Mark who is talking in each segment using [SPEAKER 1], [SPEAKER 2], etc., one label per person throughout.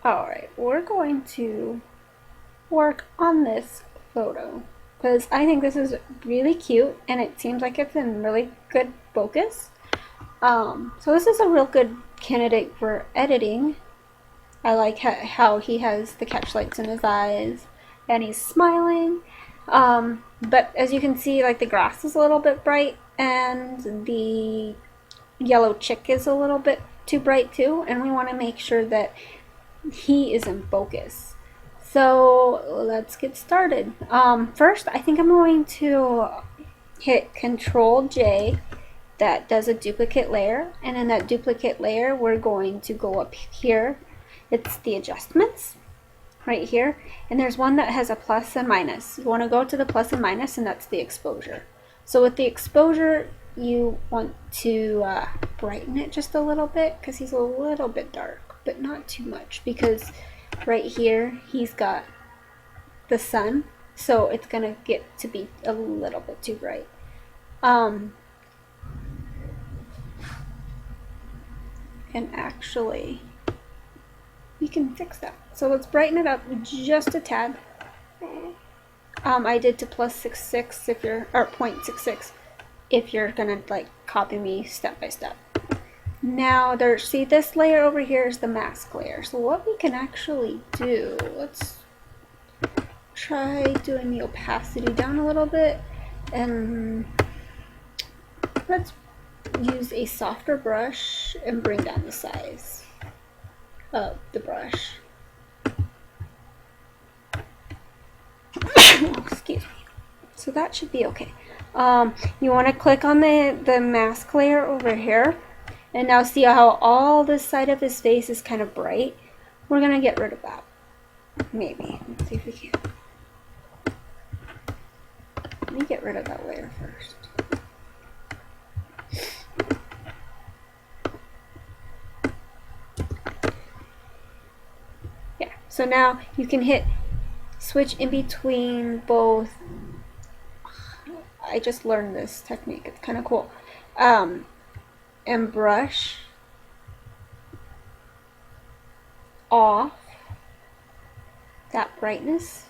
[SPEAKER 1] Alright, we're going to work on this photo because I think this is really cute and it seems like it's in really good focus. So this is a real good candidate for editing. I like how he has the catch lights in his eyes and he's smiling. But as you can see, like the grass is a little bit bright and the yellow chick is a little bit too bright too, and we want to make sure that he is in focus. So let's get started. First, I think I'm going to hit Control J. That does a duplicate layer, and in that duplicate layer we're going to go up here. It's the adjustments right here, and there's one that has a plus and minus. You want to go to the plus and minus, and that's the exposure. So with the exposure, you want to brighten it just a little bit because he's a little bit dark, but not too much, because right here he's got the sun, so it's gonna get to be a little bit too bright. And actually we can fix that. So let's brighten it up just a tad. I did to +66 if you're, or 0.66 if you're gonna like copy me step by step. Now there's, see this layer over here is the mask layer. So what we can actually do, let's try doing the opacity down a little bit, and let's use a softer brush and bring down the size of the brush. Excuse me. So that should be okay. You want to click on the mask layer over here, and now see how all this side of his face is kind of bright? We're going to get rid of that. Maybe. Let's see if we can. Let me get rid of that layer first. Yeah, so now you can hit switch in between both. I just learned this technique, it's kind of cool. And brush off that brightness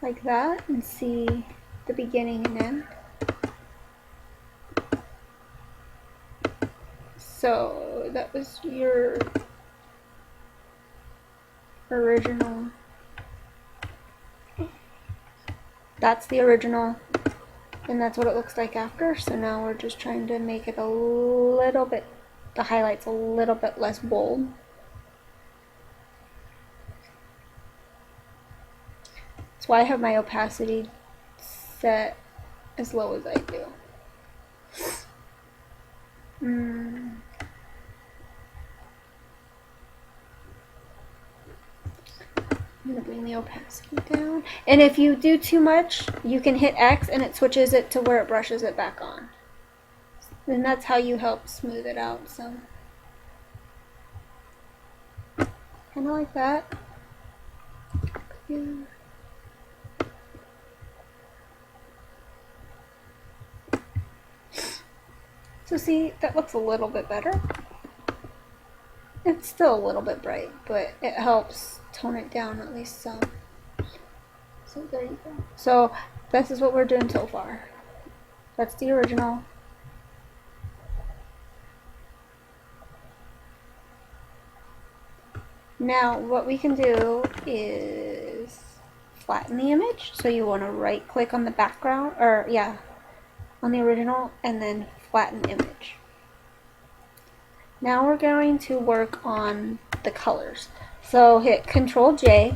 [SPEAKER 1] like that, and see the beginning and end. So that was your original. That's the original, and that's what it looks like after. So now we're just trying to make it a little bit, the highlights a little bit less bold. That's why I have my opacity set as low as I do. I'm going to bring the opacity down. And if you do too much, you can hit X and it switches it to where it brushes it back on. And that's how you help smooth it out some. Kind of like that. Yeah. So see, that looks a little bit better. It's still a little bit bright, but it helps tone it down at least some. So there you go. So this is what we're doing so far. That's the original. Now what we can do is flatten the image. So you want to right click on the background, or yeah, on the original, and then flatten image. Now we're going to work on the colors. So hit Control J,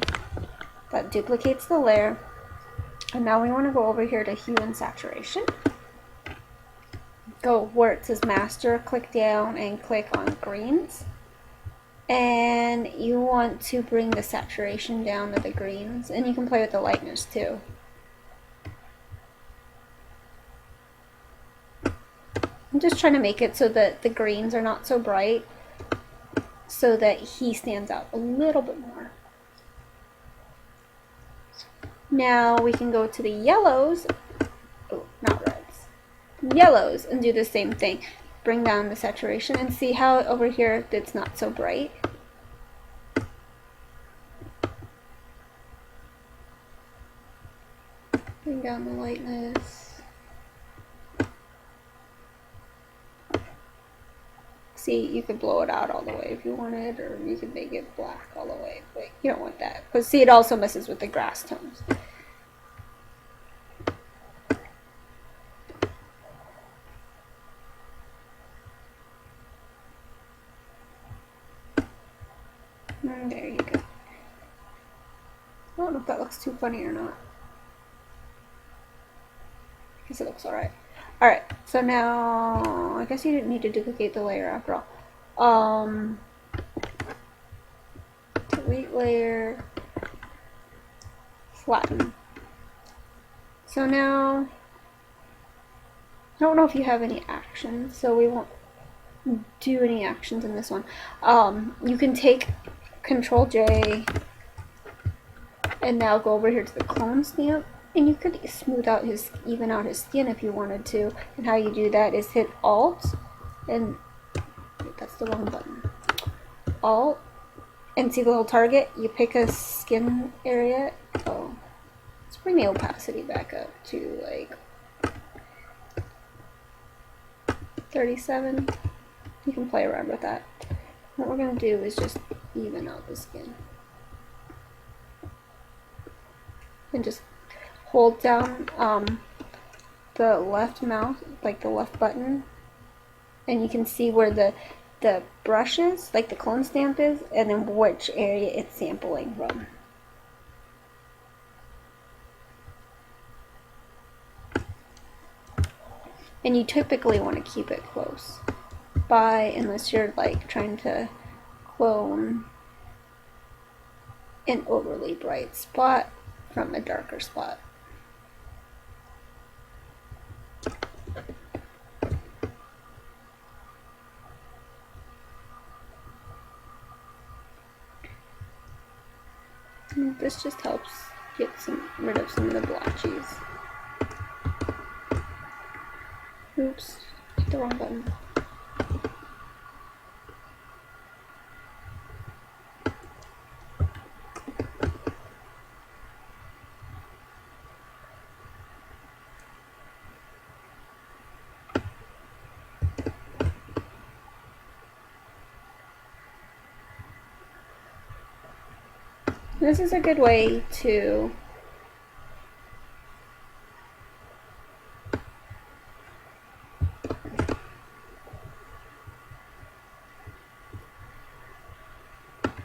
[SPEAKER 1] that duplicates the layer, and now we want to go over here to hue and saturation. Go where it says master, click down and click on greens, and you want to bring the saturation down to the greens, and you can play with the lightness too. I'm just trying to make it so that the greens are not so bright, so that he stands out a little bit more. Now we can go to the yellows, oh, not reds, yellows, and do the same thing. Bring down the saturation and see how over here it's not so bright. Bring down the lightness. See, you could blow it out all the way if you wanted, or you could make it black all the way, but you don't want that. But see, it also messes with the grass tones. There you go. I don't know if that looks too funny or not. I guess it looks alright. Alright, so now I guess you didn't need to duplicate the layer after all. Delete layer, flatten. So now I don't know if you have any actions, so we won't do any actions in this one. You can take Control J and now go over here to the clone stamp, and you could smooth out even out his skin if you wanted to. And how you do that is hit Alt, and that's the wrong button. Alt, and see the little target. You pick a skin area. Oh, let's bring the opacity back up to like 37. You can play around with that. What we're gonna do is just even out the skin. And just hold down the left mouse, like the left button, and you can see where the brush is, like the clone stamp is, and then which area it's sampling from. And you typically want to keep it close by, unless you're like trying to clone an overly bright spot from a darker spot. And this just helps get rid of some of the blotches. Oops, hit the wrong button. This is a good way to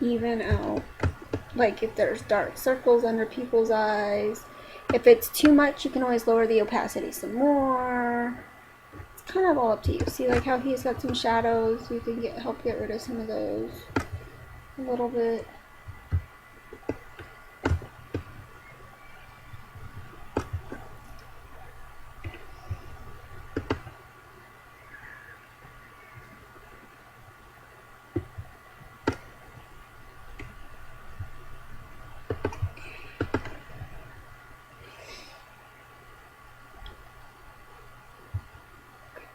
[SPEAKER 1] even out, like if there's dark circles under people's eyes. If it's too much, you can always lower the opacity some more. It's kind of all up to you. See, like how he's got some shadows, you can help get rid of some of those a little bit.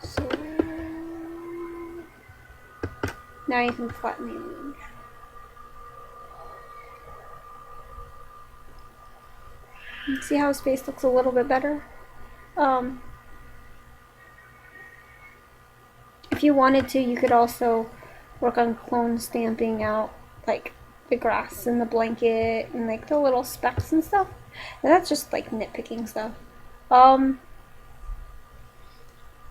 [SPEAKER 1] So now you can flatten the image. See how his face looks a little bit better? If you wanted to, you could also work on clone stamping out like the grass and the blanket and like the little specks and stuff. And that's just like nitpicking stuff.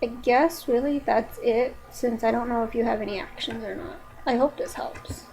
[SPEAKER 1] I guess really that's it, since I don't know if you have any actions or not. I hope this helps.